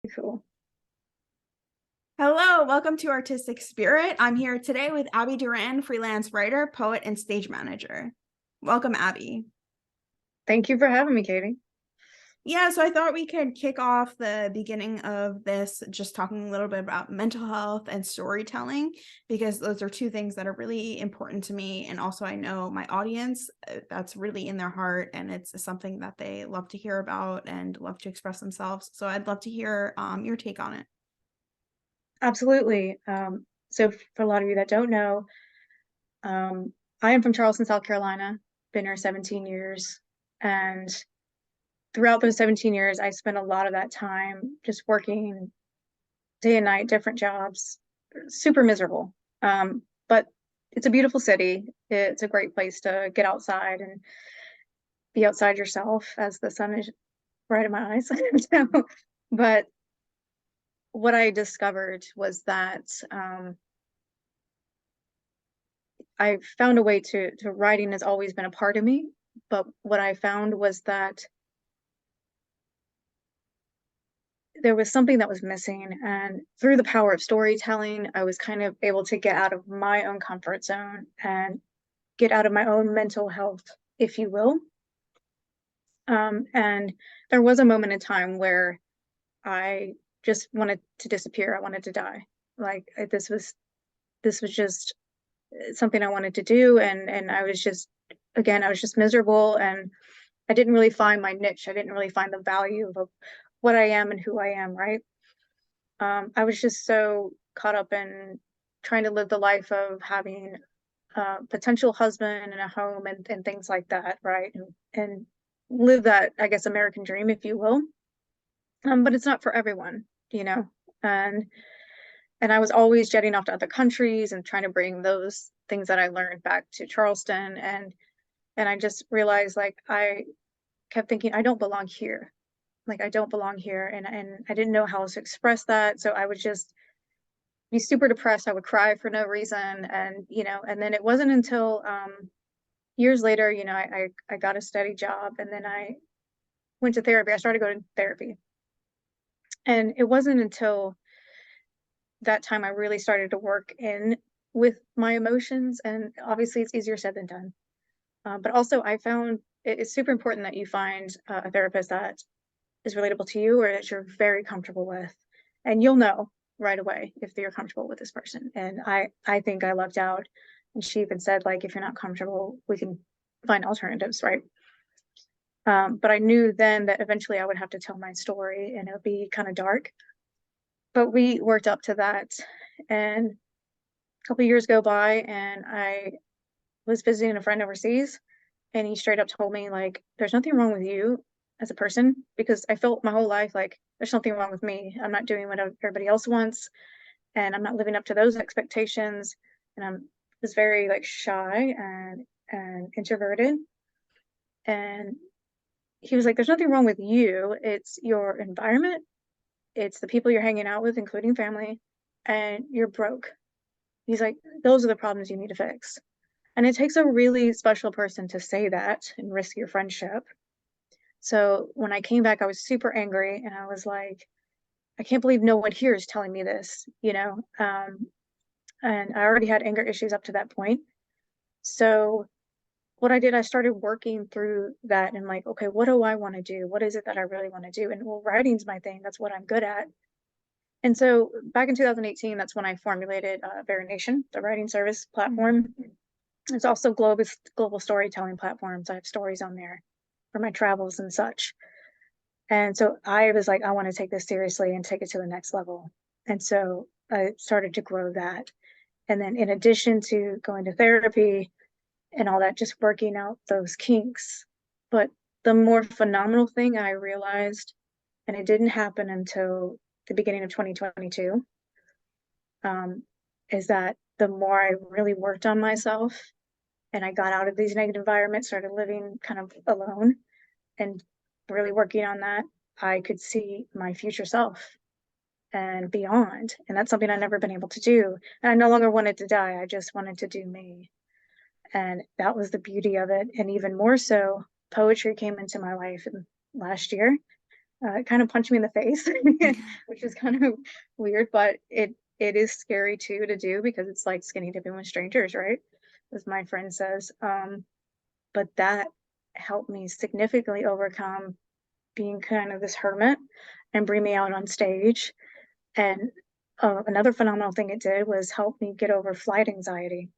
Cool. Hello, welcome to Artistic Spirit. I'm here today with Abby Duran, freelance writer, poet, and stage manager. Welcome, Abby. Thank you for having me, Katie. Yeah, so I thought we could kick off the beginning of this just talking a little bit about mental health and storytelling, because those are two things that are really important to me. And also, I know my audience, that's really in their heart, and it's something that they love to hear about and love to express themselves. So I'd love to hear your take on it. Absolutely. So for a lot of you that don't know, um, I am from Charleston, South Carolina, been here 17 years. And throughout those 17 years, I spent a lot of that time just working day and night, different jobs, super miserable. But it's a beautiful city. It's a great place to get outside and be outside yourself as the sun is right in my eyes. So, but what I discovered was that I found a way to writing has always been a part of me, but what I found was that there was something that was missing, and through the power of storytelling, I was kind of able to get out of my own comfort zone and get out of my own mental health, if you will. And there was a moment in time where I just wanted to disappear. I wanted to die. Like this was just something I wanted to do, and I was just again I was just miserable, and I didn't really find my niche. I didn't really find the value of what I am and who I am, right? I was just so caught up in trying to live the life of having a potential husband and a home and things like that, right? And live that, I guess, American dream, if you will. But it's not for everyone, you know. And and I was always jetting off to other countries and trying to bring those things that I learned back to Charleston, and I just realized like I kept thinking I don't belong here. Like I don't belong here, and I didn't know how else to express that. So I would just be super depressed. I would cry for no reason, and and then it wasn't until years later, I got a steady job, and then I went to therapy. I started going to therapy, and it wasn't until that time I really started to work in with my emotions. And obviously, it's easier said than done. But also, I found it's super important that you find a therapist that is relatable to you or that you're very comfortable with, and you'll know right away if you're comfortable with this person. And I think I lucked out, and she even said like, if you're not comfortable, we can find alternatives, right? But I knew then that eventually I would have to tell my story, and it would be kind of dark. But we worked up to that, and a couple of years go by, and I was visiting a friend overseas, and he straight up told me like, there's nothing wrong with you as a person, because I felt my whole life like there's something wrong with me. I'm not doing what everybody else wants, and I'm not living up to those expectations. And I'm was very like shy and introverted. And he was like, there's nothing wrong with you. It's your environment. It's the people you're hanging out with, including family, and you're broke. He's like, those are the problems you need to fix. And it takes a really special person to say that and risk your friendship. So when I came back, I was super angry, and I was like, I can't believe no one here is telling me this, you know? And I already had anger issues up to that point. So what I did, I started working through that and like, okay, what do I want to do? What is it that I really want to do? And well, writing's my thing. That's what I'm good at. And so back in 2018, that's when I formulated VeraNation, the writing service platform. It's also global storytelling platforms. I have stories on there for my travels and such. And so I was like, I want to take this seriously and take it to the next level. And so I started to grow that. And then in addition to going to therapy and all that, just working out those kinks. But the more phenomenal thing I realized, and it didn't happen until the beginning of 2022, um, is that the more I really worked on myself and I got out of these negative environments, started living kind of alone and really working on that, I could see my future self and beyond. And that's something I've never been able to do. And I no longer wanted to die. I just wanted to do me. And that was the beauty of it. And even more so, poetry came into my life last year. It kind of punched me in the face, which is kind of weird, but it is scary too to do because it's like skinny dipping with strangers, right? As my friend says. But that helped me significantly overcome being kind of this hermit and bring me out on stage. And another phenomenal thing it did was help me get over flight anxiety,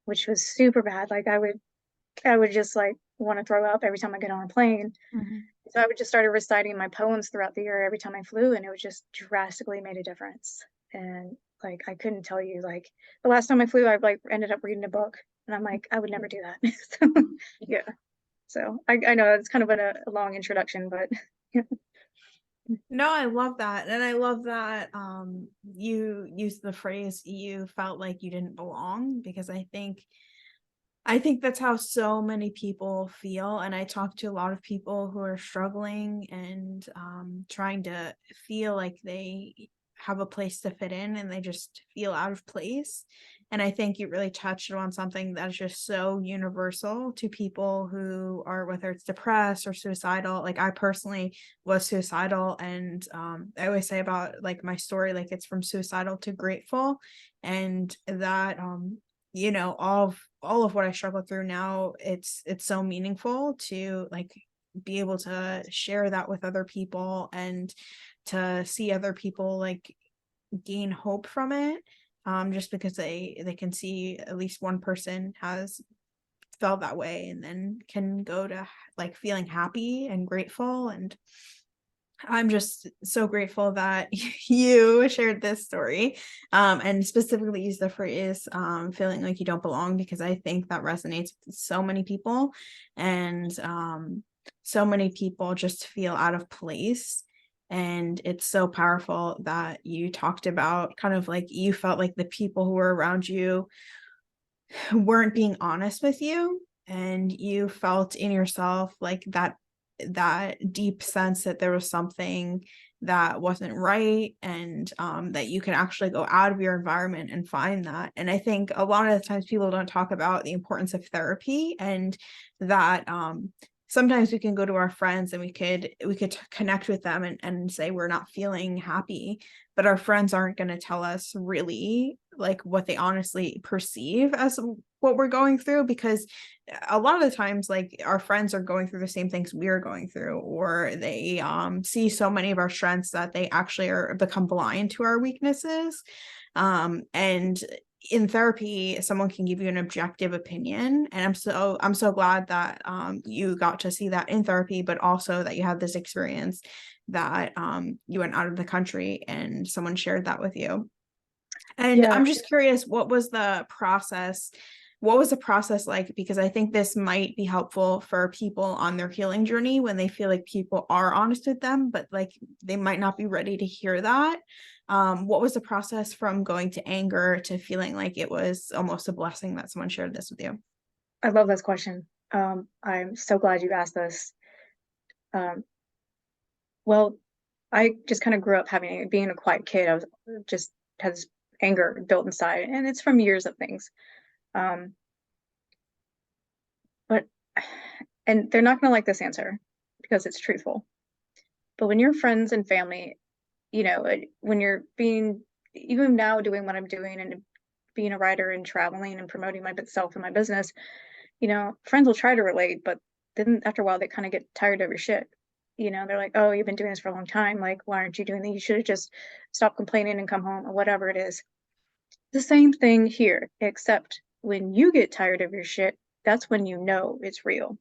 which was super bad. Like I would just like want to throw up every time I get on a plane. Mhm. So I would just started reciting my poems throughout the year every time I flew, and it was just drastically made a difference. And like I couldn't tell you, like the last time I flew, I like ended up reading a book, and I'm like, I would never do that. So, yeah. So I know it's kind of a long introduction, but No, I love that. And I love that you used the phrase you felt like you didn't belong, because I think that's how so many people feel. And I talk to a lot of people who are struggling and trying to feel like they have a place to fit in, and they just feel out of place. And I think you really touched on something that's just so universal to people who are, whether it's depressed or suicidal. Like I personally was suicidal, and I always say about like my story, like it's from suicidal to grateful. And that all of what I struggle through now, it's so meaningful to like be able to share that with other people, and to see other people like gain hope from it, just because they can see at least one person has felt that way and then can go to like feeling happy and grateful. And I'm just so grateful that you shared this story, and specifically use the phrase feeling like you don't belong, because I think that resonates with so many people. And so many people just feel out of place. And it's so powerful that you talked about kind of like you felt like the people who were around you weren't being honest with you, and you felt in yourself like that deep sense that there was something that wasn't right, and that you can actually go out of your environment and find that. And I think a lot of the times people don't talk about the importance of therapy, and that sometimes we can go to our friends and we could connect with them and say we're not feeling happy, but our friends aren't going to tell us really like what they honestly perceive as what we're going through, because a lot of the times like our friends are going through the same things we're going through, or they see so many of our strengths that they actually are become blind to our weaknesses. And in therapy someone can give you an objective opinion, and I'm so glad that you got to see that in therapy, but also that you had this experience that you went out of the country and someone shared that with you. And yeah, I'm just curious, what was the process like? Because I think this might be helpful for people on their healing journey when they feel like people are honest with them, but like they might not be ready to hear that. What was the process from going to anger to feeling like it was almost a blessing that someone shared this with you? I love this question. I'm so glad you asked this. Um, well, I just kind of grew up being a quiet kid. I was just had this anger built inside, and it's from years of things. Um, but and they're not gonna like this answer because it's truthful. But when you're friends and family, when you're being even now doing what I'm doing and being a writer and traveling and promoting myself and my business, friends will try to relate, but then after a while they kind of get tired of your shit. They're like, oh, you've been doing this for a long time. Like, why aren't you doing that? You should have just stopped complaining and come home or whatever it is. The same thing here, except when you get tired of your shit, that's when you know it's real.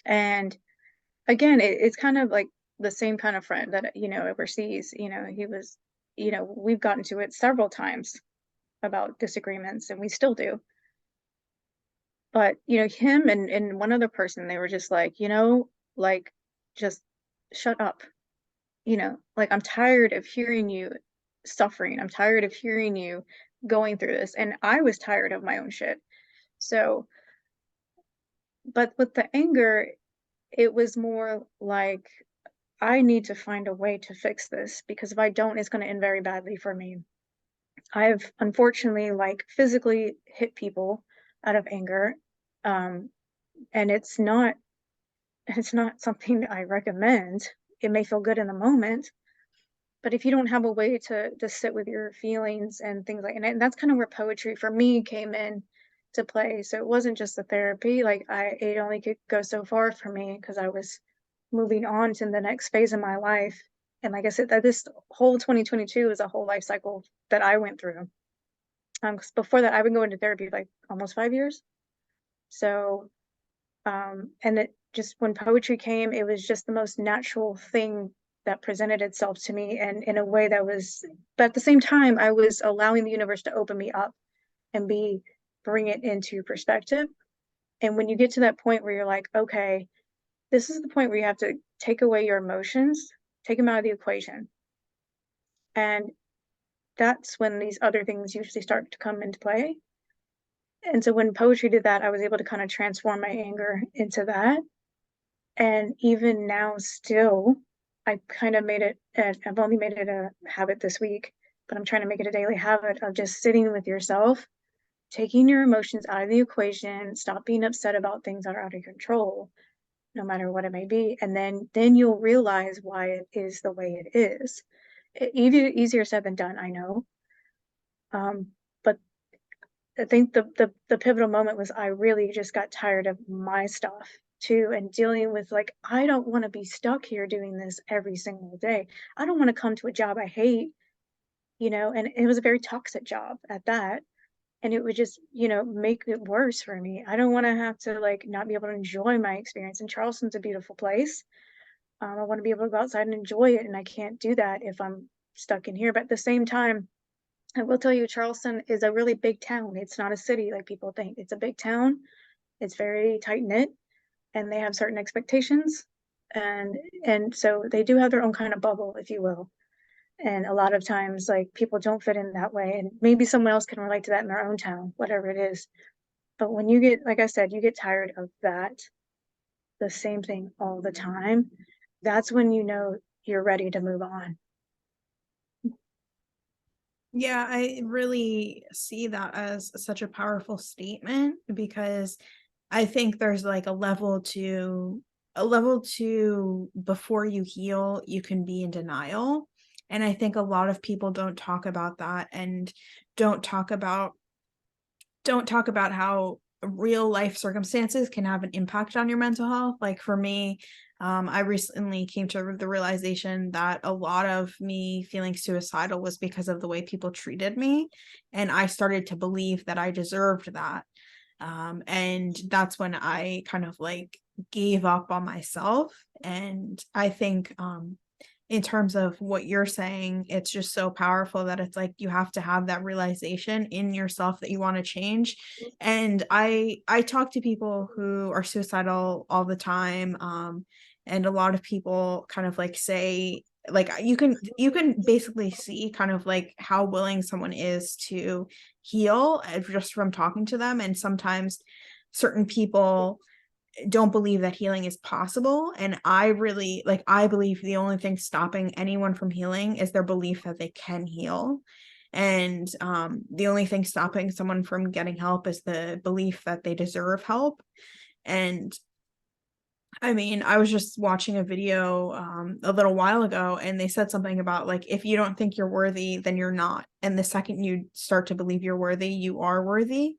And again, it's kind of like the same kind of friend that, overseas, he was, we've gotten to it several times about disagreements and we still do. But, him and one other person, they were just like, like, just shut up. Like, I'm tired of hearing you suffering. I'm tired of hearing you going through this. And I was tired of my own shit. So, but with the anger, it was more like, I need to find a way to fix this because if I don't, it's going to end very badly for me. I've unfortunately like physically hit people out of anger. Um, and it's not something that I recommend. it may feel good in the moment, but if you don't have a way to sit with your feelings and things like, and that's kind of where poetry for me came in to play. So it wasn't just the therapy, like it only could go so far for me because I was moving on to the next phase of my life. And like I said, that this whole 2022 is a whole life cycle that I went through. 'Cause before that, I've been going to therapy like almost 5 years. So, and it just when poetry came, it was just the most natural thing that presented itself to me, and in a way that was, but at the same time, I was allowing the universe to open me up and bring it into perspective. And when you get to that point where you're like, okay, this is the point where you have to take away your emotions, take them out of the equation. And that's when these other things usually start to come into play. And so when poetry did that, I was able to kind of transform my anger into that. And even now, still, I kind of made it, I've only made it a habit this week, but I'm trying to make it a daily habit of just sitting with yourself, taking your emotions out of the equation, stop being upset about things that are out of control, no matter what it may be. And then you'll realize why it is the way it is. Easier said than done, I know. But I think the pivotal moment was I really just got tired of my stuff too, and dealing with like, I don't want to be stuck here doing this every single day. I don't want to come to a job I hate, and it was a very toxic job at that. And it would just, make it worse for me. I don't want to have to like not be able to enjoy my experience. And Charleston's a beautiful place. I want to be able to go outside and enjoy it, and I can't do that if I'm stuck in here. But at the same time, I will tell you, Charleston is a really big town. It's not a city like people think. It's a big town. It's very tight knit, and they have certain expectations, and so they do have their own kind of bubble, if you will. And a lot of times, like people don't fit in that way, and maybe someone else can relate to that in their own town, whatever it is. But when you get, like I said, you get tired of that, the same thing all the time, that's when you know you're ready to move on. Yeah, I really see that as such a powerful statement because I think there's like a level to before you heal, you can be in denial. And I think a lot of people don't talk about that and don't talk about don't talk about how real life circumstances can have an impact on your mental health. Like for me, I recently came to the realization that a lot of me feeling suicidal was because of the way people treated me. And I started to believe that I deserved that. And that's when I kind of like gave up on myself. And I think in terms of what you're saying, it's just so powerful that it's like you have to have that realization in yourself that you want to change. And I talk to people who are suicidal all the time. And a lot of people kind of like say, like you can basically see kind of like how willing someone is to heal just from talking to them. And sometimes certain people don't believe that healing is possible. And I believe the only thing stopping anyone from healing is their belief that they can heal. And the only thing stopping someone from getting help is the belief that they deserve help. And I mean, I was just watching a video a little while ago, and they said something about like, if you don't think you're worthy, then you're not. And the second you start to believe you're worthy, you are worthy.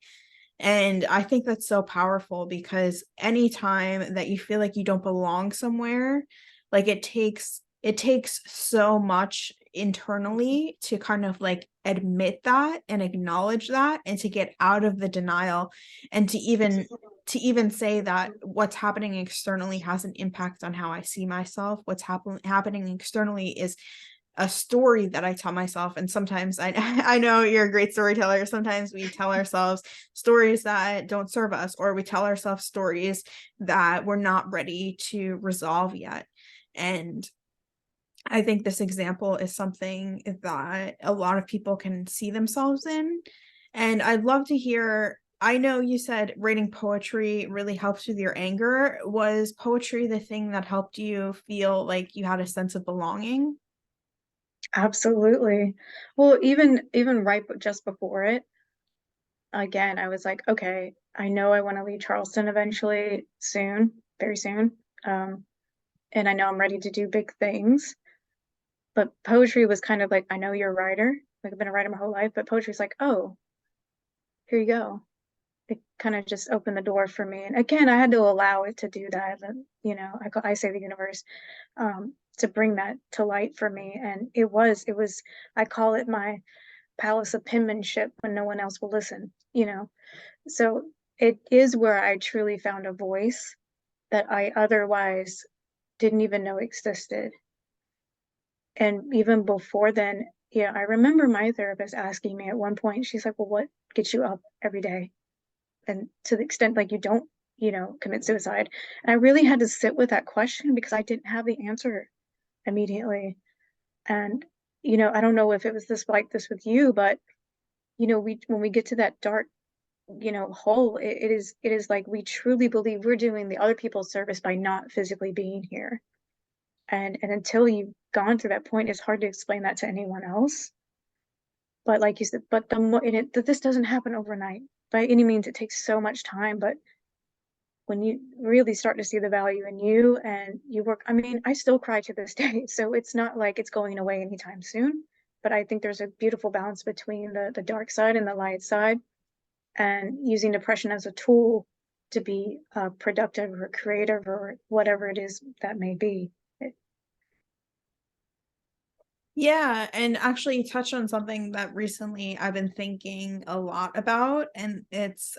And I think that's so powerful because anytime that you feel like you don't belong somewhere, like it takes so much internally to kind of like admit that and acknowledge that and to get out of the denial and to even say that what's happening externally has an impact on how I see myself. What's happening externally is a story that I tell myself. And sometimes I I know you're a great storyteller. Sometimes we tell ourselves stories that don't serve us, or we tell ourselves stories that we're not ready to resolve yet. And I think this example is something that a lot of people can see themselves in. And I'd love to hear. I know you said writing poetry really helps with your anger. Was poetry the thing that helped you feel like you had a sense of belonging? Absolutely. Well, even right just before it, again, I was like, okay, I know I want to leave Charleston eventually, soon, very soon. Um, and I know I'm ready to do big things. But poetry was kind of like, I know you're a writer. Like I've been a writer my whole life, but poetry's like, oh, here you go. It kind of just opened the door for me. And again, I had to allow it to do that. And, I say the universe, to bring that to light for me. And it was, I call it my palace of penmanship when no one else will listen. So it is where I truly found a voice that I otherwise didn't even know existed. And even before then, yeah, I remember my therapist asking me at one point, she's like, well, what gets you up every day? And to the extent like you don't, commit suicide. And I really had to sit with that question because I didn't have the answer immediately. And, I don't know if it was this like this with you, but we when we get to that dark, hole, it is like we truly believe we're doing the other people's service by not physically being here. And until you've gone through that point, it's hard to explain that to anyone else. But like you said, but the more this doesn't happen overnight by any means. It takes so much time, but when you really start to see the value in you and you work, I mean, I still cry to this day, so it's not like it's going away anytime soon. But I think there's a beautiful balance between the dark side and the light side, and using depression as a tool to be productive or creative or whatever it is that may be. Yeah, and actually you touched on something that recently I've been thinking a lot about, and it's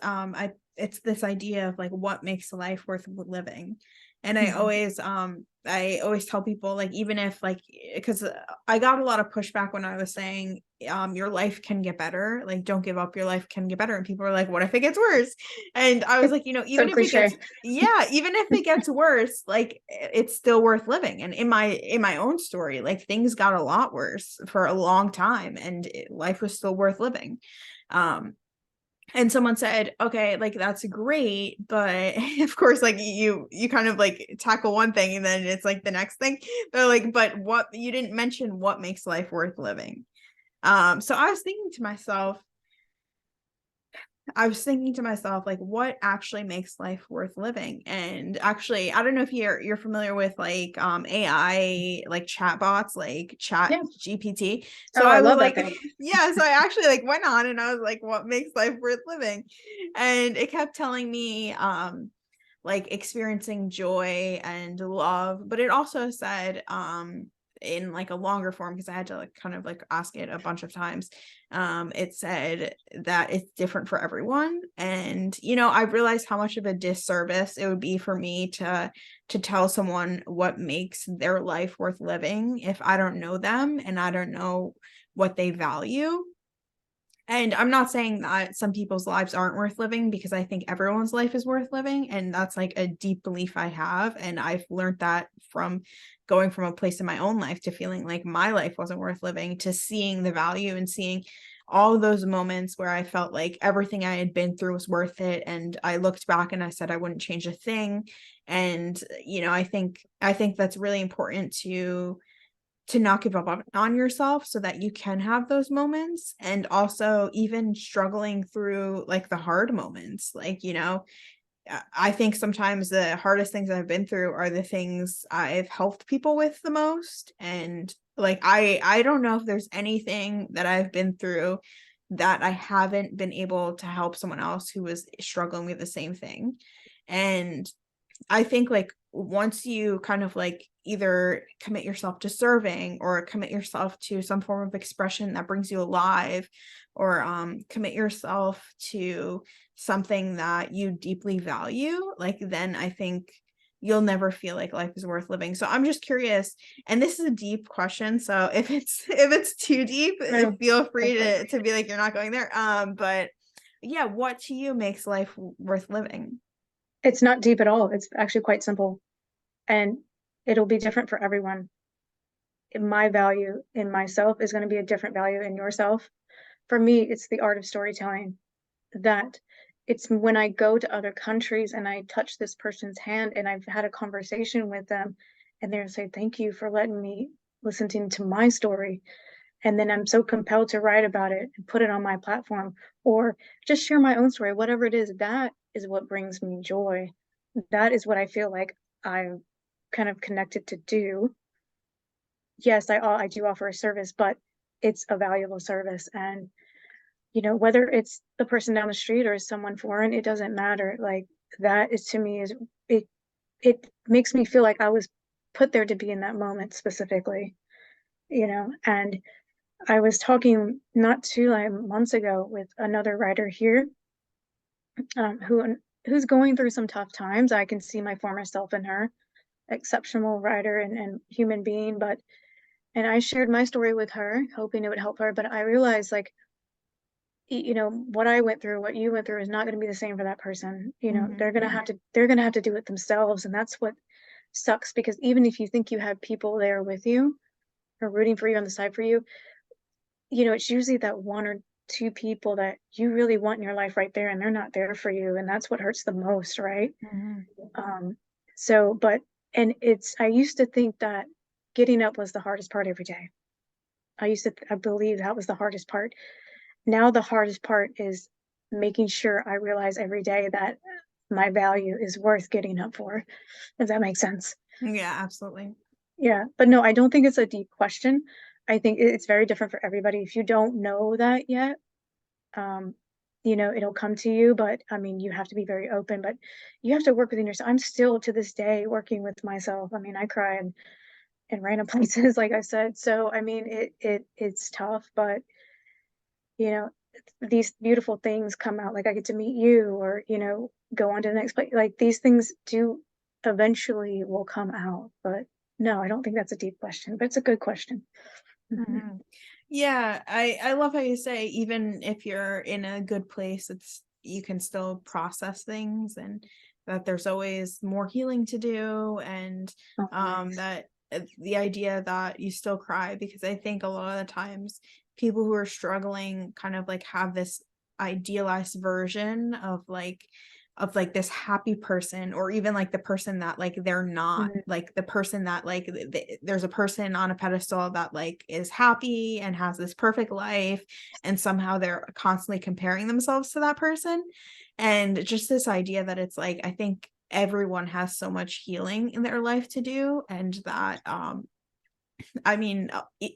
this idea of like what makes life worth living. And Mhm. I always tell people, like, even if like, because I got a lot of pushback when I was saying your life can get better, like don't give up, your life can get better, and people are like, what if it gets worse? And I was It's like, so even if it gets, cliche. yeah, even if it gets worse, like it's still worth living. And in my own story, like things got a lot worse for a long time, and life was still worth living. um and someone said, okay, like that's great, but of course, like you kind of like tackle one thing and then it's like the next thing. They're like, but what, you didn't mention what makes life worth living. So I was thinking to myself, like, what actually makes life worth living? And actually, I don't know if you're familiar with like AI, like chatbots, like Chat Yeah. GPT. So Oh, I I was love that like, thing. yeah, so I actually like went on and I was like, what makes life worth living? And it kept telling me like experiencing joy and love, but it also said in like a longer form, because I had to like kind of like ask it a bunch of times. It said that it's different for everyone. And I realized how much of a disservice it would be for me to tell someone what makes their life worth living if I don't know them and I don't know what they value. And I'm not saying that some people's lives aren't worth living, because I think everyone's life is worth living. And that's like a deep belief I have. And I've learned that from going from a place in my own life to feeling like my life wasn't worth living, to seeing the value and seeing all of those moments where I felt like everything I had been through was worth it. And I looked back and I said I wouldn't change a thing. And I think that's really important to not give up on yourself, so that you can have those moments. And also even struggling through like the hard moments, like I think sometimes the hardest things I've been through are the things I've helped people with the most. And like I don't know if there's anything that I've been through that I haven't been able to help someone else who was struggling with the same thing. And I think like once you kind of like either commit yourself to serving or commit yourself to some form of expression that brings you alive, or commit yourself to something that you deeply value, like then I think you'll never feel like life is worth living. So I'm just curious, and this is a deep question, so if it's too deep, No, feel go free for it. to be like you're not going there. But yeah, what to you makes life worth living? It's not deep at all. It's actually quite simple, and it'll be different for everyone. My value in myself is going to be a different value in yourself. For me, it's the art of storytelling. That it's when I go to other countries and I touch this person's hand and I've had a conversation with them, and they'll say, thank you for letting me listen to my story. And then I'm so compelled to write about it and put it on my platform or just share my own story, whatever it is. That is what brings me joy. That is what I feel like I've kind of connected to do, yes, I do offer a service, but it's a valuable service. And, whether it's the person down the street or someone foreign, it doesn't matter. Like that is to me is it it makes me feel like I was put there to be in that moment specifically, and I was talking not too like months ago with another writer here, who's going through some tough times. I can see my former self in her, exceptional writer and human being, but and I shared my story with her, hoping it would help her. But I realized, like, what I went through, what you went through, is not going to be the same for that person. Mhm. They're gonna have to do it themselves, and that's what sucks. Because even if you think you have people there with you or rooting for you on the side for you, it's usually that one or two people that you really want in your life right there, and they're not there for you, and that's what hurts the most, right? Mhm. Um, so, but and I used to think that getting up was the hardest part every day. I believe that was the hardest part. Now the hardest part is making sure I realize every day that my value is worth getting up for, if that makes sense. Yeah, absolutely. Yeah, but no, I don't think it's a deep question. I think it's very different for everybody. If you don't know that yet, um, it'll come to you, but I mean, you have to be very open, but you have to work within yourself. I'm still to this day working with myself. I mean, I cry in random places, like I said. So, I mean, it's tough, but you know, these beautiful things come out. Like I get to meet you, or go on to the next place. Like these things do eventually will come out. But no, I don't think that's a deep question, but it's a good question. Mhm. Mhm. Yeah, I love how you say even if you're in a good place, it's you can still process things and that there's always more healing to do and Always. that the idea that you still cry because I think a lot of the times people who are struggling kind of like have this idealized version of like this happy person or even like the person that like they're not Mhm. like the person that like there's a person on a pedestal that like is happy and has this perfect life and somehow they're constantly comparing themselves to that person and just this idea that it's like I think everyone has so much healing in their life to do and that I mean,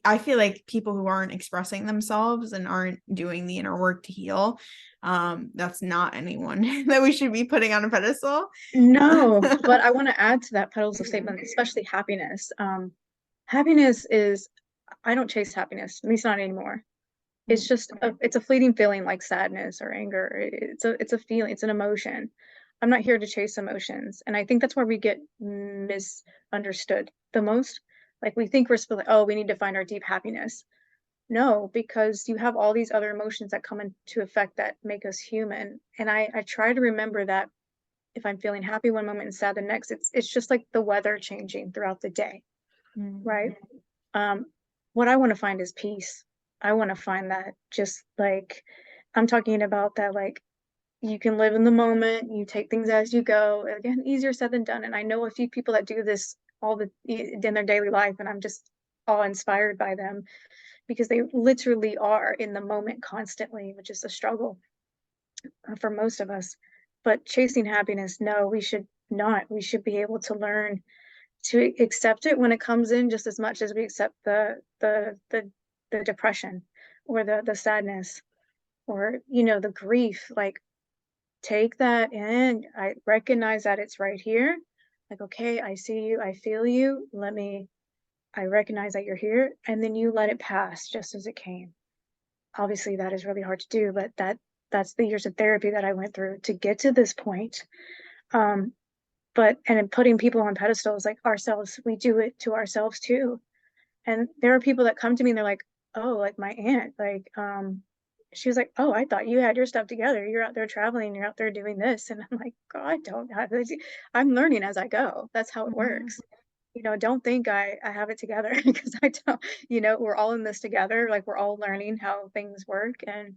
I feel like people who aren't expressing themselves and aren't doing the inner work to heal, that's not anyone that we should be putting on a pedestal. No, but I want to add to that pedestal statement, especially happiness. Happiness is, I don't chase happiness, at least not anymore. It's Mm, just it's a fleeting feeling like sadness or anger. It's a feeling, it's an emotion. I'm not here to chase emotions. And I think that's where we get misunderstood the most. Like we think we're supposed to, oh, we need to find our deep happiness. No, because you have all these other emotions that come into effect that make us human. And I try to remember that if I'm feeling happy one moment and sad the next, it's just like the weather changing throughout the day, mm, right? Um, what I want to find is peace. I want to find that, just like I'm talking about, that like you can live in the moment, you take things as you go. Again, easier said than done. And I know a few people that do this in their daily life, and I'm just awe inspired by them because they literally are in the moment constantly, which is a struggle for most of us. But chasing happiness, no, we should not. We should be able to learn to accept it when it comes in, just as much as we accept the depression or the sadness, or the grief. Like take that in. I recognize that it's right here. Like, okay, I see you, I feel you. I recognize that you're here, and then you let it pass just as it came. Obviously that is really hard to do, but that's the years of therapy that I went through to get to this point. Um, but and in putting people on pedestals like ourselves, we do it to ourselves too. And there are people that come to me and they're like, oh, like my aunt, like, she was like, oh, I thought you had your stuff together. You're out there traveling, you're out there doing this. And I'm like, God, I don't have this. I'm learning as I go. That's how it mhm, works. Don't think I have it together because I don't, we're all in this together. Like we're all learning how things work. And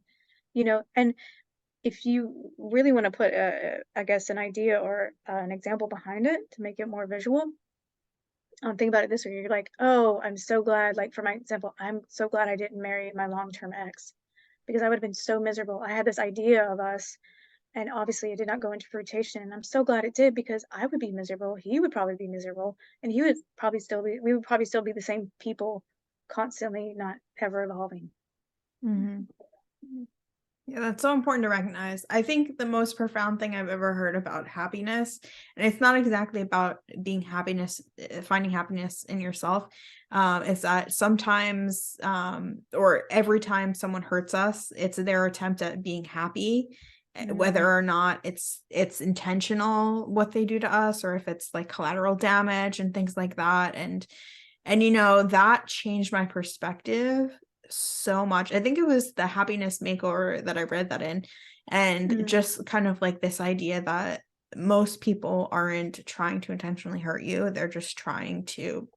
if you really want to put I guess an idea or an example behind it to make it more visual, think about it this way. You're like, oh, I'm so glad, like for my example, I'm so glad I didn't marry my long-term ex because I would have been so miserable. I had this idea of us, And obviously it did not go into fruition. And I'm so glad it did, because I would be miserable. He would probably be miserable. And we would probably still be the same people, constantly not ever evolving. Mhm. Yeah, that's so important to recognize. I think the most profound thing I've ever heard about happiness, and it's not exactly about being happiness, finding happiness in yourself, is that sometimes, or every time someone hurts us, it's their attempt at being happy, whether Mm, or not it's intentional what they do to us, or if it's like collateral damage and things like that. And that changed my perspective so much. I think it was the Happiness Makeover that I read that in, and mm, just kind of like this idea that most people aren't trying to intentionally hurt you. They're just trying to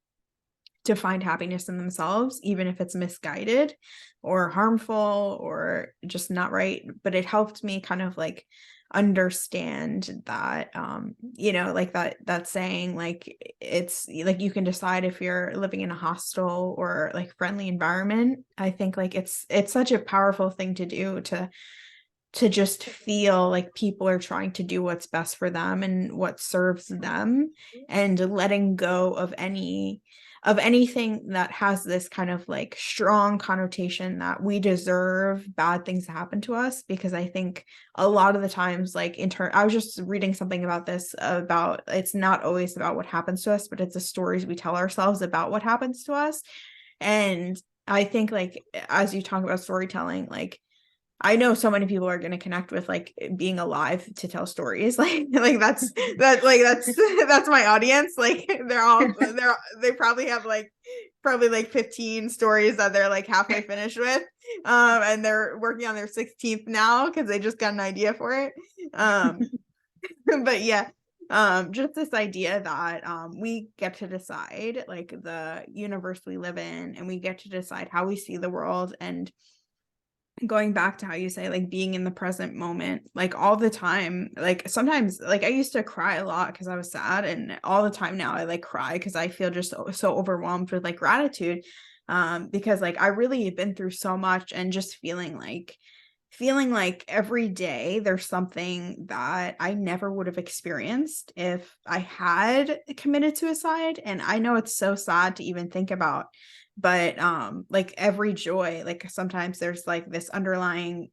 find happiness in themselves, even if it's misguided or harmful or just not right. But it helped me kind of like understand that, like that saying, like it's like you can decide if you're living in a hostile or like friendly environment. I think like it's such a powerful thing to do, to just feel like people are trying to do what's best for them and what serves them, and letting go of anything that has this kind of like strong connotation that we deserve bad things to happen to us. Because I think a lot of the times, like I was just reading something about this, about it's not always about what happens to us, but it's the stories we tell ourselves about what happens to us. And I think, like, as you talk about storytelling, like I know so many people are going to connect with like being alive to tell stories. Like that's my audience. Like they probably have like 15 stories that they're like halfway finished with. And they're working on their 16th now because they just got an idea for it. But yeah, just this idea that we get to decide like the universe we live in, and we get to decide how we see the world. And going back to how you say like being in the present moment, like all the time, like sometimes like I used to cry a lot because I was sad, and all the time now I like cry because I feel just so overwhelmed with like gratitude, because like I really have been through so much, and just feeling like every day there's something that I never would have experienced if I had committed suicide. And I know it's so sad to even think about, but like every joy, like sometimes there's like this underlining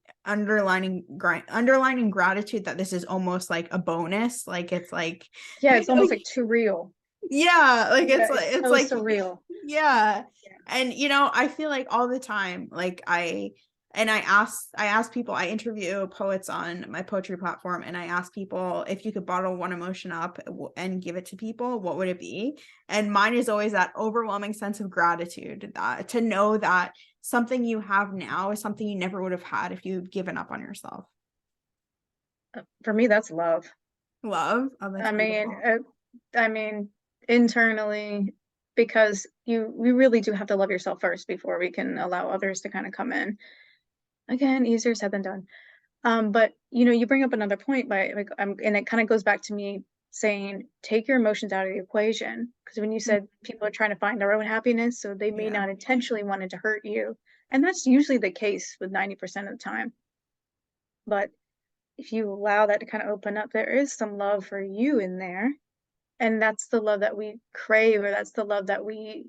gratitude that this is almost like a bonus. Like it's like yeah, it's almost like too real. yeah, like Yeah, it's it's it's so like surreal. yeah. Yeah. And I feel like all the time, like I ask people, I interview poets on my poetry platform, and I ask people, if you could bottle one emotion up and give it to people, what would it be? And mine is always that overwhelming sense of gratitude, that to know that something you have now is something you never would have had if you'd given up on yourself. For me, that's love. Love. Oh, that's I mean, beautiful. I mean, internally, because we really do have to love yourself first before we can allow others to kind of come in. Again, easier said than done. But you bring up another point by like, and it kind of goes back to me saying, take your emotions out of the equation. Because when you Mm, said people are trying to find their own happiness, so they may yeah. not intentionally wanted to hurt you, and that's usually the case with 90% of the time. But if you allow that to kind of open up, there is some love for you in there. And that's the love that we crave, or that's the love that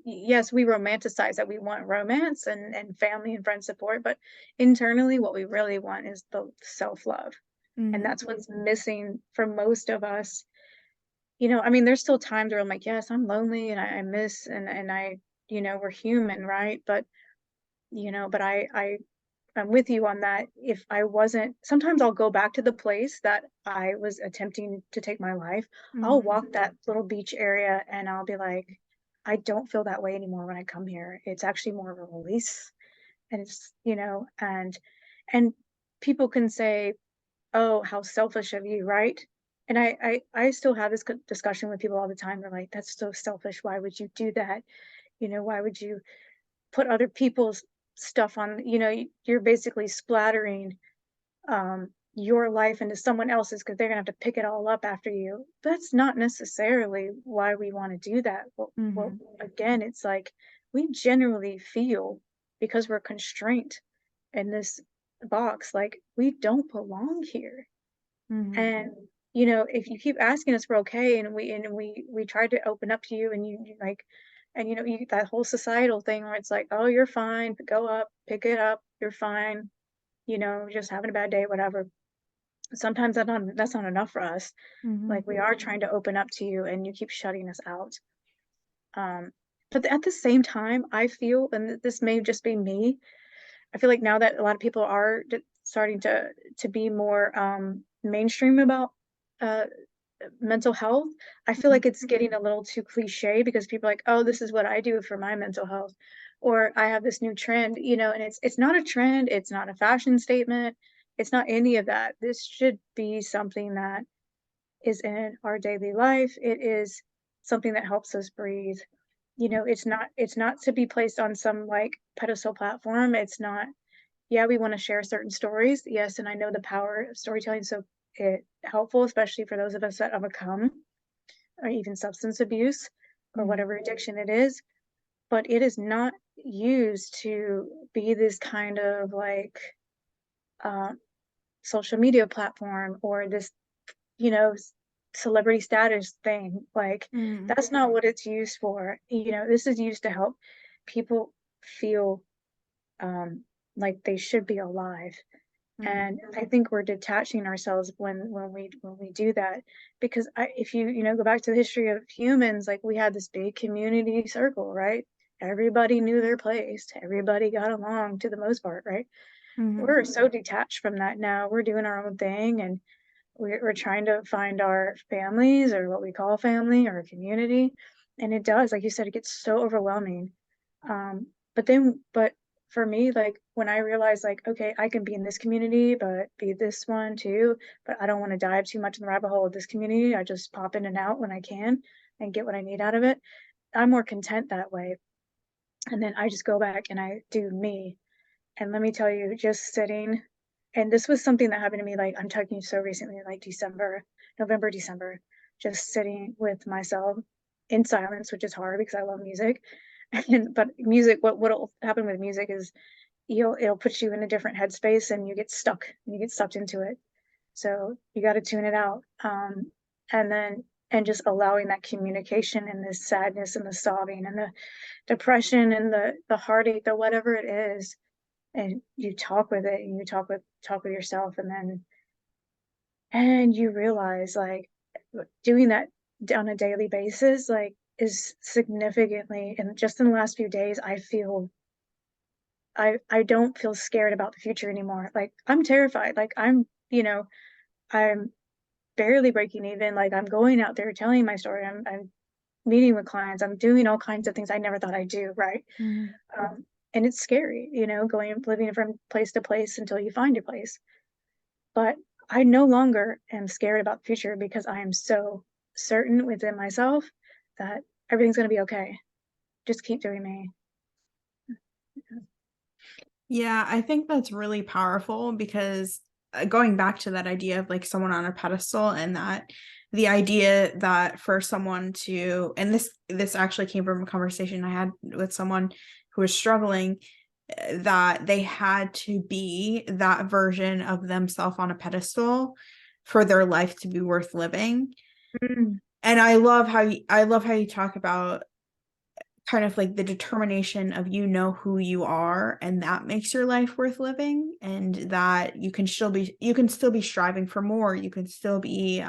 yes, we romanticize that we want romance and family and friend support, but internally, what we really want is the self-love. And Mhm. that's what's missing for most of us. I mean, there's still times where I'm like, yes, I'm lonely and I miss and we're human, right? But I'm with you on that. If I wasn't, sometimes I'll go back to the place that I was attempting to take my life. I'll Mhm. walk that little beach area and I'll be like, I don't feel that way anymore when I come here. It's actually more of a release. And and people can say, oh, how selfish of you, right? And I still have this discussion with people all the time. They're like, that's so selfish. Why would you do that? Why would you put other people's stuff on, you're basically splattering your life into someone else's because they're gonna have to pick it all up after you. That's not necessarily why we want to do that. Well, Mhm. again, it's like we generally feel, because we're constrained in this box, like we don't belong here. Mhm. And, if you keep asking us we're okay, and we tried to open up to you, and you like, and that whole societal thing where it's like, oh, you're fine, go up, pick it up, you're fine, just having a bad day, whatever. Sometimes that's not enough for us. Mhm. Like, we are trying to open up to you, and you keep shutting us out. Um, but at the same time, I feel, and this may just be me, I feel like now that a lot of people are starting to be more mainstream about uh, mental health, I feel Mhm. like it's getting a little too cliche, because people are like, oh, this is what I do for my mental health, or I have this new trend, and it's not a trend, it's not a fashion statement, it's not any of that. This should be something that is in our daily life. It is something that helps us breathe. It's not to be placed on some like pedestal platform. It's not, yeah, we want to share certain stories. Yes, and I know the power of storytelling, so it helpful, especially for those of us that overcome or even substance abuse or Mhm. whatever addiction it is. But it is not used to be this kind of like uh, social media platform, or this you know, celebrity status thing. Like, Mhm. that's not what it's used for. This is used to help people feel um, like they should be alive. Mhm. And I think we're detaching ourselves when we do that, because if you go back to the history of humans, like, we had this big community circle, right? Everybody knew their place. Everybody got along to the most part, right? Mhm. We're so detached from that now. We're doing our own thing, and we're trying to find our families, or what we call family, or community. And it does, like you said, it gets so overwhelming. But for me, like, when I realized, like, okay, I can be in this community, but be this one too, but I don't want to dive too much in the rabbit hole of this community. I just pop in and out when I can and get what I need out of it. I'm more content that way. And then I just go back and I do me. And let me tell you, just sitting, and this was something that happened to me, like, I'm talking so recently, like November, December, just sitting with myself in silence, which is hard because I love music. But music, what'll happen with music is it'll put you in a different headspace, and you get sucked into it. So you got to tune it out. And then, and just allowing that communication, and the sadness, and the sobbing, and the depression, and the heartache, the whatever it is, and you talk with it, and you talk with yourself, and you realize, like, doing that on a daily basis, like, is significantly, and just in the last few days, I don't feel scared about the future anymore. Like, I'm terrified, like, I'm barely breaking even, like, I'm going out there telling my story, I'm meeting with clients, I'm doing all kinds of things I never thought I'd do, right? Mhm. And it's scary, going living from place to place until you find your place. But I no longer am scared about the future, because I am so certain within myself that everything's going to be okay. Just keep doing me. Yeah, I think that's really powerful because going back to that idea of like someone on a pedestal and that the idea that for someone to and this actually came from a conversation I had with someone who was struggling that they had to be that version of themselves on a pedestal for their life to be worth living. Mm. And I love how you talk about kind of like the determination of who you are and that makes your life worth living and that you can still be striving for more, you can still be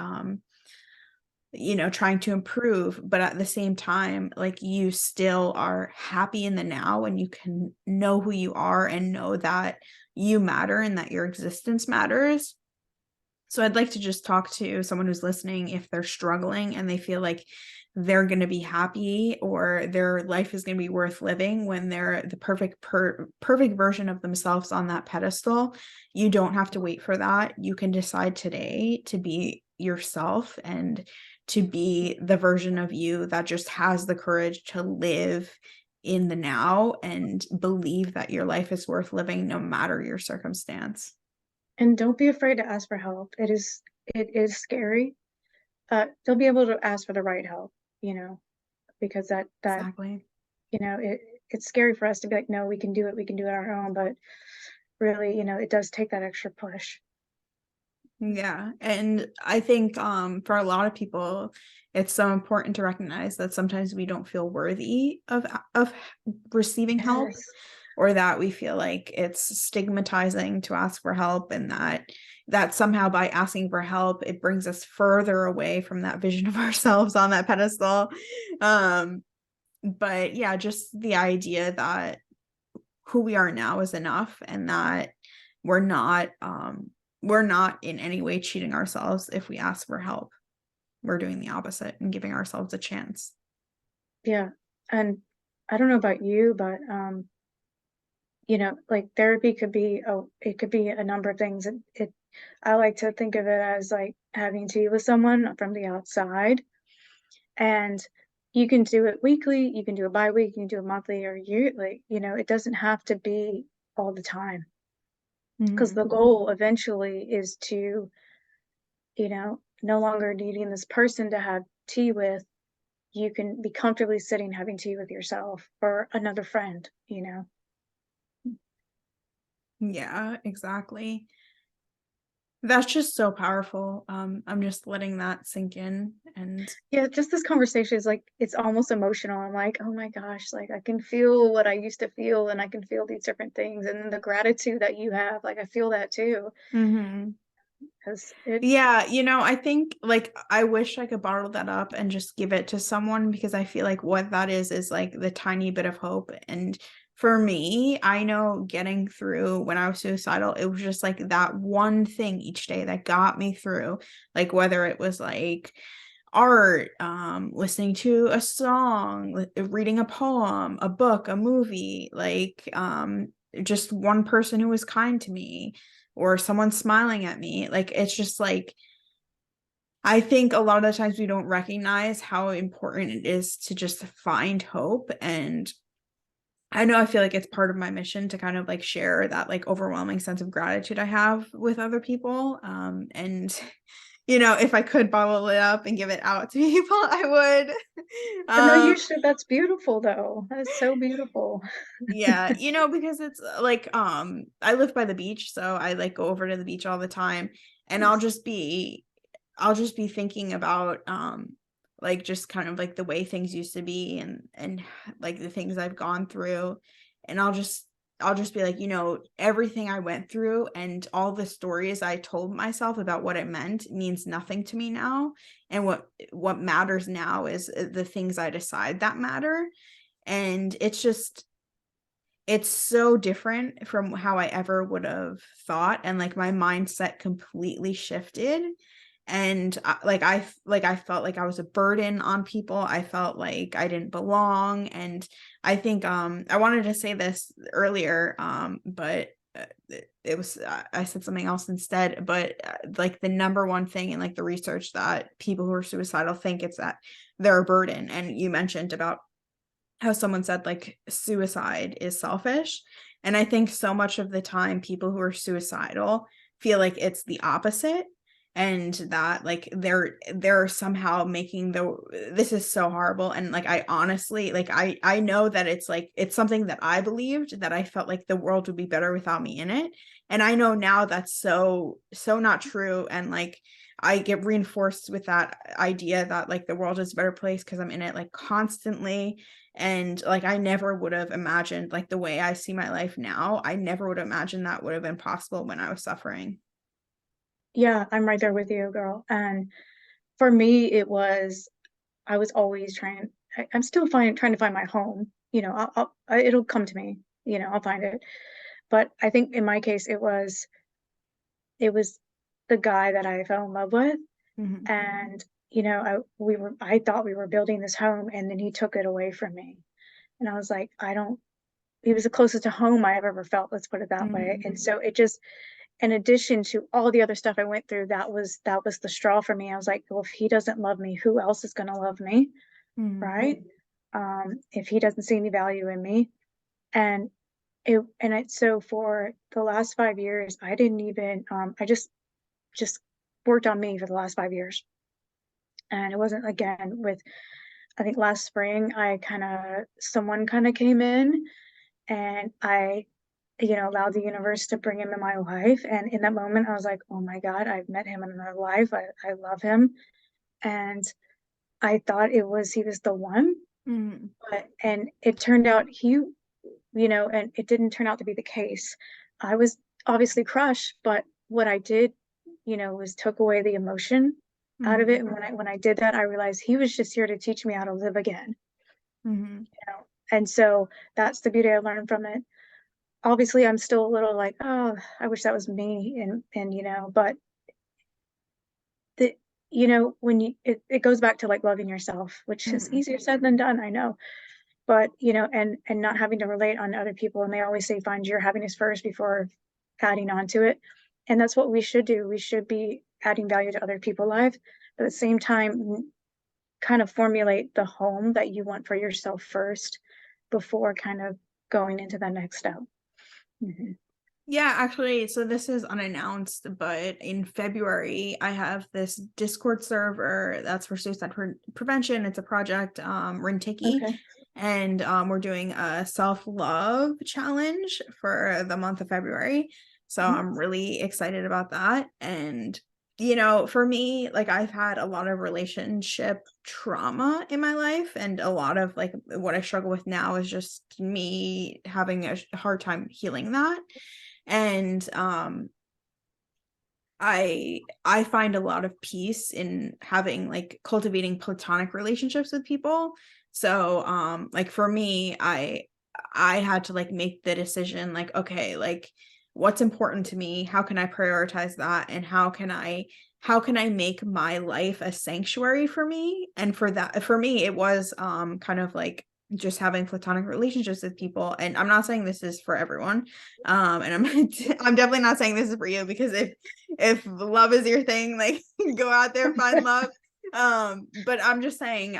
trying to improve, but at the same time like you still are happy in the now and you can know who you are and know that you matter and that your existence matters. So I'd like to just talk to someone who's listening if they're struggling and they feel like they're going to be happy or their life is going to be worth living when they're the perfect version of themselves on that pedestal. You don't have to wait for that. You can decide today to be yourself and to be the version of you that just has the courage to live in the now and believe that your life is worth living no matter your circumstance. And don't be afraid to ask for help. It is scary. They'll be able to ask for the right help, you know, because that Exactly. it's scary for us to be like, no, we can do it on our own. But really, it does take that extra push. Yeah. And I think for a lot of people, it's so important to recognize that sometimes we don't feel worthy of receiving help, Yes. or that we feel like it's stigmatizing to ask for help, and that somehow by asking for help it brings us further away from that vision of ourselves on that pedestal. um but yeah, just the idea that who we are now is enough, and that we're not um we're not in any way cheating ourselves if we ask for help. We're doing the opposite and giving ourselves a chance. Yeah. And I don't know about you, but like therapy could be it could be a number of things. I like to think of it as like having tea with someone from the outside, and you can do it weekly, you can do it bi-weekly, you can do it monthly or yearly. It doesn't have to be all the time, because Mhm. the goal eventually is to, no longer needing this person to have tea with. You can be comfortably sitting having tea with yourself or another friend. Yeah, exactly. That's just so powerful. I'm just letting that sink in. And Yeah, just this conversation is like it's almost emotional. I'm like, oh my gosh, like I can feel what I used to feel, and I can feel these different things, and the gratitude that you have, like I feel that too, mhm. because it. Yeah, I think like I wish I could bottle that up and just give it to someone, because I feel like what that is like the tiny bit of hope. And for me, I know getting through when I was suicidal, it was just like that one thing each day that got me through. Like whether it was like art, listening to a song, reading a poem, a book, a movie, like just one person who was kind to me, or someone smiling at me. Like it's just like I think a lot of the times we don't recognize how important it is to just find hope. And I know I feel like it's part of my mission to kind of like share that like overwhelming sense of gratitude I have with other people. And if I could bottle it up and give it out to people, I would. No, you um, should. That's beautiful, though. That is so beautiful. yeah, because it's like I live by the beach, so I like go over to the beach all the time, and Nice. I'll just be thinking about like just kind of like the way things used to be, and like the things I've gone through. And I'll just be like, everything I went through and all the stories I told myself about what it meant means nothing to me now. And what matters now is the things I decide that matter. And it's so different from how I ever would have thought, and like my mindset completely shifted. And I felt like I was a burden on people. I felt like I didn't belong. And I think I wanted to say this earlier, but it was I said something else instead. But like the number one thing in like the research that people who are suicidal think, it's that they're a burden. And you mentioned about how someone said like suicide is selfish. And I think so much of the time people who are suicidal feel like it's the opposite, and that like they're somehow making the this is so horrible. And like I honestly like I know that it's like it's something that I believed, that I felt like the world would be better without me in it. And I know now that's so not true. And like I get reinforced with that idea that like the world is a better place because I'm in it like constantly. And like I never would have imagined, like the way I see my life now, I never would have imagined that would have been possible when I was suffering. Yeah, I'm right there with you, girl. And for me, I was always I'm still trying to find my home. It'll come to me. I'll find it. But I think in my case, it was the guy that I fell in love with, Mhm. and I thought we were building this home, and then he took it away from me, and I was like, I don't. He was the closest to home I have ever felt. Let's put it that way. Mhm. And so it just, in addition to all the other stuff I went through, that was the straw for me. I was like, well, if he doesn't love me, who else is going to love me, Mhm. right? If he doesn't see any value in me, and so for the last 5 years, I didn't even I just worked on me for the last 5 years, and it wasn't again with. I think last spring, someone kind of came in, and I allowed the universe to bring him in my life. And in that moment, I was like, oh my God, I've met him in another life. I love him. And I thought he was the one, Mhm. and it turned out and it didn't turn out to be the case. I was obviously crushed, but what I did, was took away the emotion out of Mhm. it. And when I did that, I realized he was just here to teach me how to live again. Mhm. And so that's the beauty I learned from it. Obviously, I'm still a little like, oh, I wish that was me, and but the when it goes back to like loving yourself, which is Mhm. easier said than done, I know. But and not having to relate on other people, and they always say find your happiness first before adding on to it. And that's what we should do. We should be adding value to other people's lives, but at the same time kind of formulate the home that you want for yourself first before kind of going into the next step. Mhm. Yeah, actually, so this is unannounced, but in February, I have this Discord server that's for suicide prevention. It's a project, Rintiki, Okay. and we're doing a self-love challenge for the month of February. So Mhm. I'm really excited about that. And for me, like I've had a lot of relationship trauma in my life, and a lot of like what I struggle with now is just me having a hard time healing that. And I find a lot of peace in having like cultivating platonic relationships with people. So like for me, I had to like make the decision like, okay, like what's important to me, how can I prioritize that, and how can I make my life a sanctuary for me. And for me it was kind of like just having platonic relationships with people. And I'm not saying this is for everyone, and I'm definitely not saying this is for you, because if love is your thing, like go out there, find love. But I'm just saying,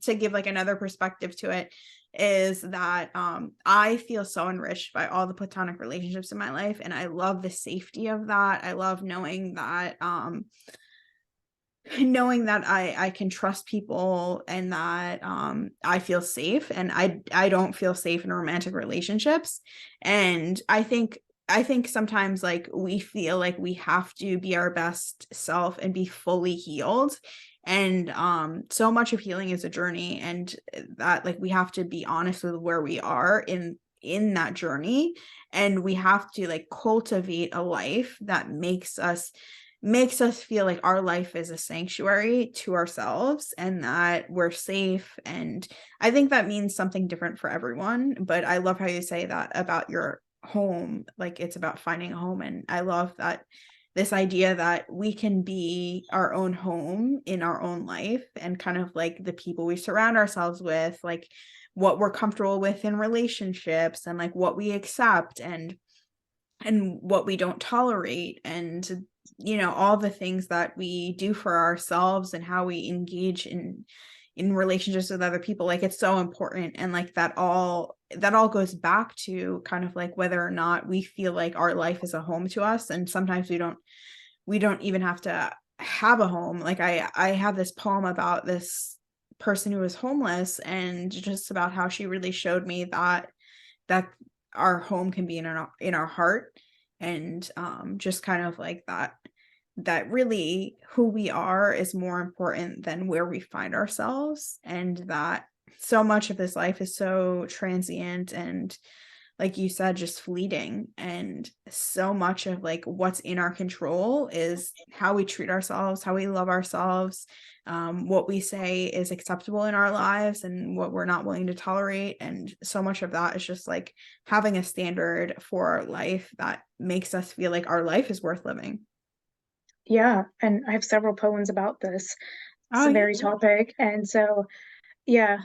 to give like another perspective to it, is that I feel so enriched by all the platonic relationships in my life, and I love the safety of that. I love knowing that I can trust people, and that I feel safe, and I don't feel safe in romantic relationships. And I think sometimes like we feel like we have to be our best self and be fully healed. And so much of healing is a journey, and that like we have to be honest with where we are in that journey, and we have to like cultivate a life that makes us feel like our life is a sanctuary to ourselves, and that we're safe. And I think that means something different for everyone. But I love how you say that about your home, like it's about finding a home. And I love that this idea that we can be our own home in our own life, and kind of like the people we surround ourselves with, like what we're comfortable with in relationships, and like what we accept, and what we don't tolerate, and all the things that we do for ourselves, and how we engage in relationships with other people. Like it's so important. And like that all goes back to kind of like whether or not we feel like our life is a home to us. And sometimes we don't even have to have a home. Like I have this poem about this person who was homeless, and just about how she really showed me that our home can be in our heart. And just kind of like that really who we are is more important than where we find ourselves. And that so much of this life is so transient, and like you said, just fleeting. And so much of like what's in our control is how we treat ourselves, how we love ourselves, what we say is acceptable in our lives, and what we're not willing to tolerate. And so much of that is just like having a standard for our life that makes us feel like our life is worth living. Yeah, and I have several poems about this Oh yeah. very topic. And so, yeah,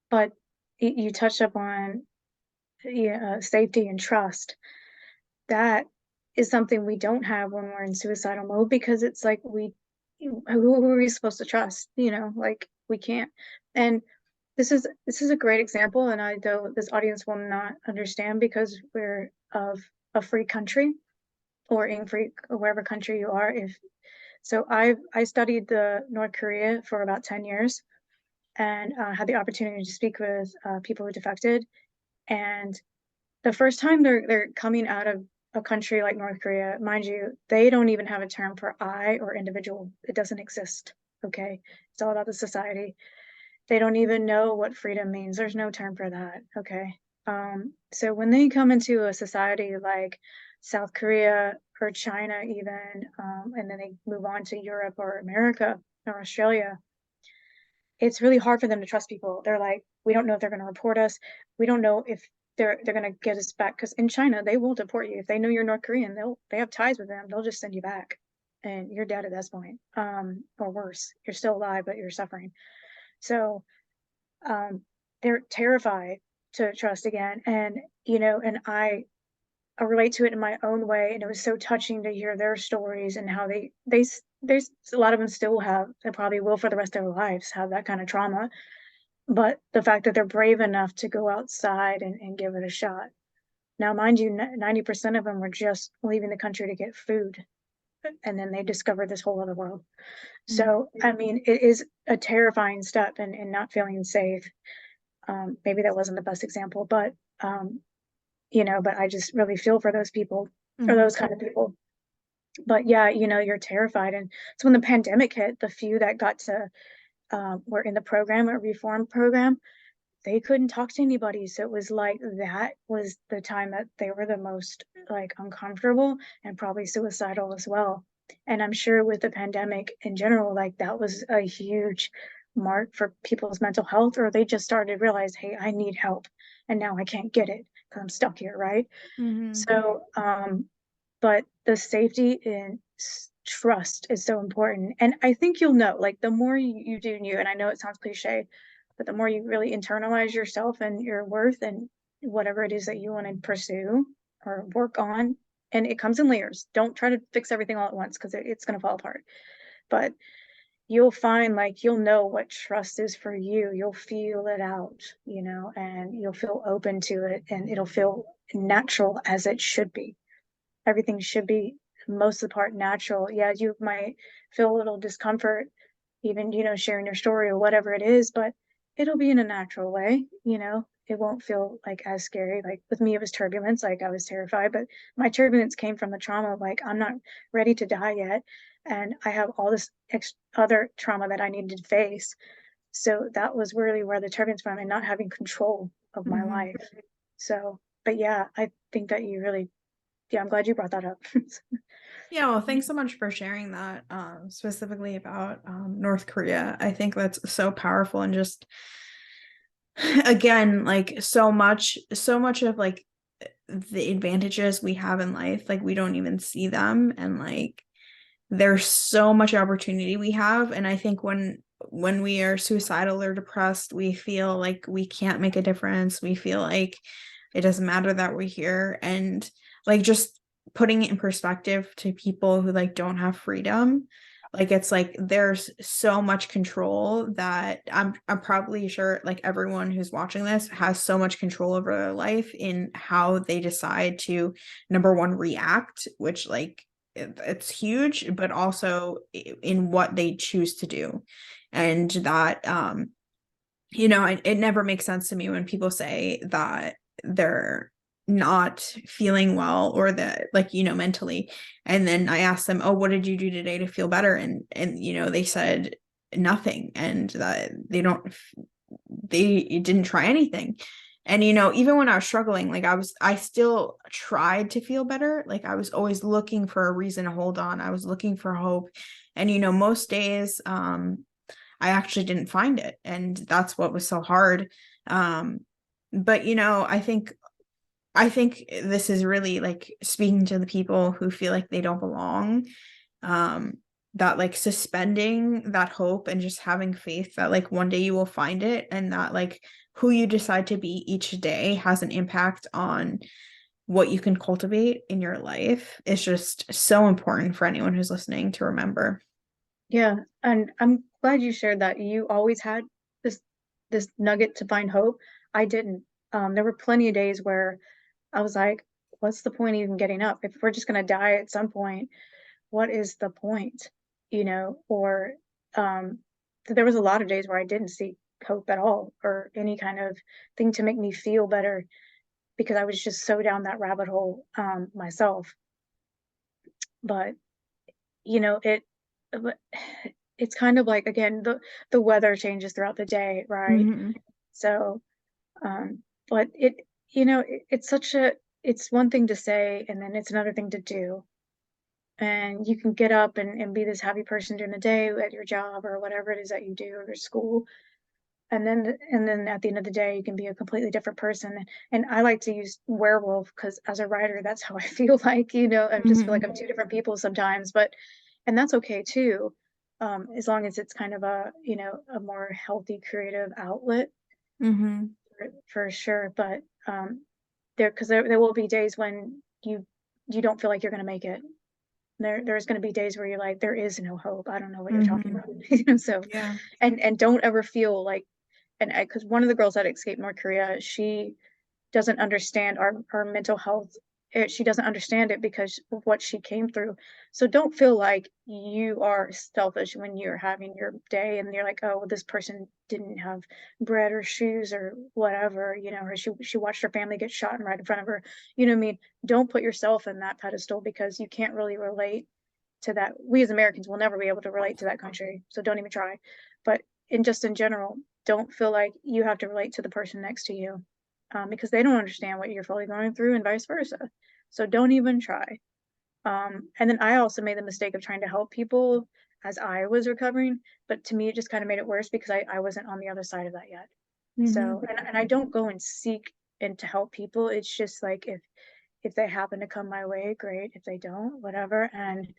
but you touched up on, yeah, safety and trust. That is something we don't have when we're in suicidal mode, because it's like who are we supposed to trust? Like we can't. And this is a great example, and I know this audience will not understand because we're of a free country, or in free, or wherever country you are. If so, I studied the North Korea for about 10 years, and had the opportunity to speak with people who defected. And the first time they're coming out of a country like North Korea, mind you, they don't even have a term for I or individual. It doesn't exist. Okay. It's all about the society. They don't even know what freedom means. There's no term for that. Okay. So when they come into a society like South Korea or China, even, and then they move on to Europe or America or Australia, it's really hard for them to trust people. They're like, we don't know if they're going to report us. We don't know if they're going to get us back. Because in China, they will deport you if they know you're North Korean. They have ties with them. They'll just send you back, and you're dead at this point, or worse, you're still alive but you're suffering. So um, they're terrified to trust again, and and I relate to it in my own way, and it was so touching to hear their stories and how there's a lot of them still have, they probably will for the rest of their lives have that kind of trauma, but the fact that they're brave enough to go outside and give it a shot. Now, mind you, 90% of them were just leaving the country to get food, and then they discovered this whole other world. Mm. So, I mean, it is a terrifying step and not feeling safe. Maybe that wasn't the best example, but but I just really feel for those people, or Mhm. those kind of people. But yeah, you're terrified. And so when the pandemic hit, the few that got to were in the program, a reform program, they couldn't talk to anybody. So it was like that was the time that they were the most like uncomfortable and probably suicidal as well. And I'm sure with the pandemic in general, like that was a huge mark for people's mental health, or they just started to realize, hey, I need help and now I can't get it because I'm stuck here, right? Mhm. So, but the safety and trust is so important. And I think you'll know, like the more you do you, and I know it sounds cliche, but the more you really internalize yourself and your worth and whatever it is that you want to pursue or work on, and it comes in layers. Don't try to fix everything all at once because it's going to fall apart. But you'll find like you'll know what trust is for you. You'll feel it out, and you'll feel open to it and it'll feel natural as it should be. Everything should be most of the part natural. Yeah, you might feel a little discomfort, even, sharing your story or whatever it is, but it'll be in a natural way. It won't feel like as scary. Like with me, it was turbulence, like I was terrified, but my turbulence came from the trauma of like, I'm not ready to die yet. And I have all this other trauma that I needed to face. So that was really where the turbulence from and not having control of my Mhm. life. So, but yeah, I think that you really, yeah, I'm glad you brought that up. Yeah, well, thanks so much for sharing that, specifically about North Korea. I think that's so powerful and just again, like so much of like the advantages we have in life, like we don't even see them, and like there's so much opportunity we have. And I think when we are suicidal or depressed, we feel like we can't make a difference. We feel like it doesn't matter that we're here. And like just putting it in perspective to people who like don't have freedom, like it's like there's so much control that I'm probably sure like everyone who's watching this has so much control over their life in how they decide to, number one, react, which like it's huge, but also in what they choose to do. And that it never makes sense to me when people say that they're not feeling well or that like mentally, and then I ask them, oh, what did you do today to feel better, and they said nothing, and that they didn't try anything. And even when I was struggling, like I still tried to feel better. Like I was always looking for a reason to hold on. I was looking for hope. And most days I actually didn't find it. And that's what was so hard. But I think this is really like speaking to the people who feel like they don't belong, um, that like suspending that hope and just having faith that like one day you will find it, and that like who you decide to be each day has an impact on what you can cultivate in your life is just so important for anyone who's listening to remember. Yeah, and I'm glad you shared that. You always had this this nugget to find hope. I didn't. There were plenty of days where I was like, what's the point of even getting up? If we're just gonna die at some point, what is the point? Or there was a lot of days where I didn't see hope at all or any kind of thing to make me feel better because I was just so down that rabbit hole myself. But it it's kind of like, again, the weather changes throughout the day, right? Mm-hmm. So but it's one thing to say, and then it's another thing to do. And you can get up and be this happy person during the day at your job or whatever it is that you do, or your school, and then at the end of the day you can be a completely different person. And I like to use werewolf because as a writer, that's how I feel like, I just feel Mm-hmm. like I'm two different people sometimes. But and that's okay too, as long as it's kind of a more healthy creative outlet, Mm-hmm. for sure. But there will be days when you don't feel like you're going to make it. There's going to be days where you're like, there is no hope. I don't know what you're talking Mm-hmm. about. So, Yeah. and don't ever feel like, and because one of the girls that escaped North Korea, she doesn't understand our mental health. She doesn't understand it because of what she came through. So don't feel like you are selfish when you're having your day and you're like, oh, well, this person didn't have bread or shoes or whatever, or she watched her family get shot and right in front of her. You know what I mean? Don't put yourself in that pedestal because you can't really relate to that. We as Americans will never be able to relate to that country. So don't even try. But in general, don't feel like you have to relate to the person next to you, because they don't understand what you're fully going through and vice versa. So don't even try. And then I also made the mistake of trying to help people as I was recovering, but to me, it just kind of made it worse because I wasn't on the other side of that yet. Mm-hmm. So, and I don't go and seek and to help people. It's just like, if they happen to come my way, great. If they don't, whatever. And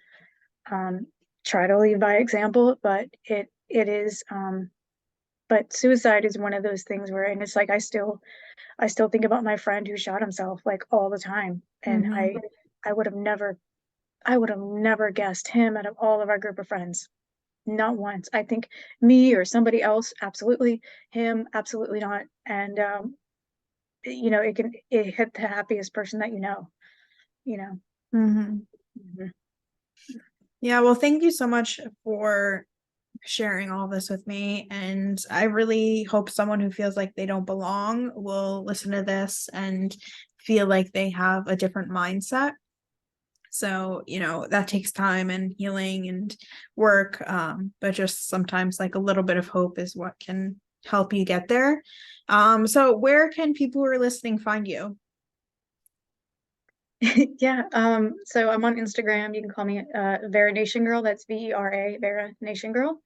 um, try to lead by example. But it is, but suicide is one of those things where, and it's like, I still think about my friend who shot himself like all the time. And Mm-hmm. I would have never, I would have never guessed him out of all of our group of friends. Not once. I think me or somebody else, absolutely. Him, absolutely not. And it hit the happiest person that you know, you know. Mm-hmm. Mhm. Yeah, well, thank you so much for sharing all this with me. And I really hope someone who feels like they don't belong will listen to this and feel like they have a different mindset. So, that takes time and healing and work. But just sometimes like a little bit of hope is what can help you get there. So where can people who are listening find you? Yeah. So I'm on Instagram. You can call me VeraNation Girl. That's VERA, Vera Nation Girl.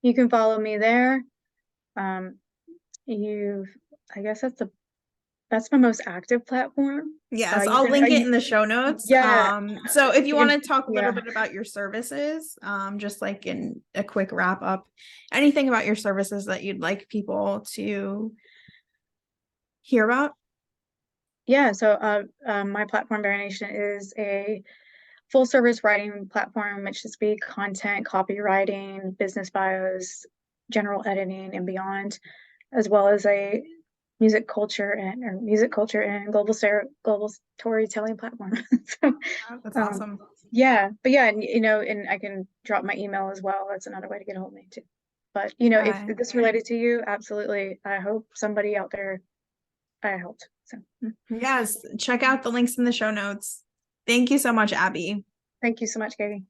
You can follow me there. Um, you I guess that's my most active platform. Yes, You I'll can link it in the show notes. yeah, So if you you want can, to talk a little yeah. bit about your services, just like in a quick wrap up, anything about your services that you'd like people to hear about? Yeah, so my platform, VeraNation, is a full service writing platform, which is be content, copywriting, business bios, general editing, and beyond, as well as a music culture and global storytelling platform. So, Oh, that's um, awesome. yeah, but yeah, and I can drop my email as well. That's another way to get a hold of me too. But if Okay. this related to you, absolutely, I hope somebody out there I helped. So, Yes, check out the links in the show notes. Thank you so much, Abby. thank you so much, Katie.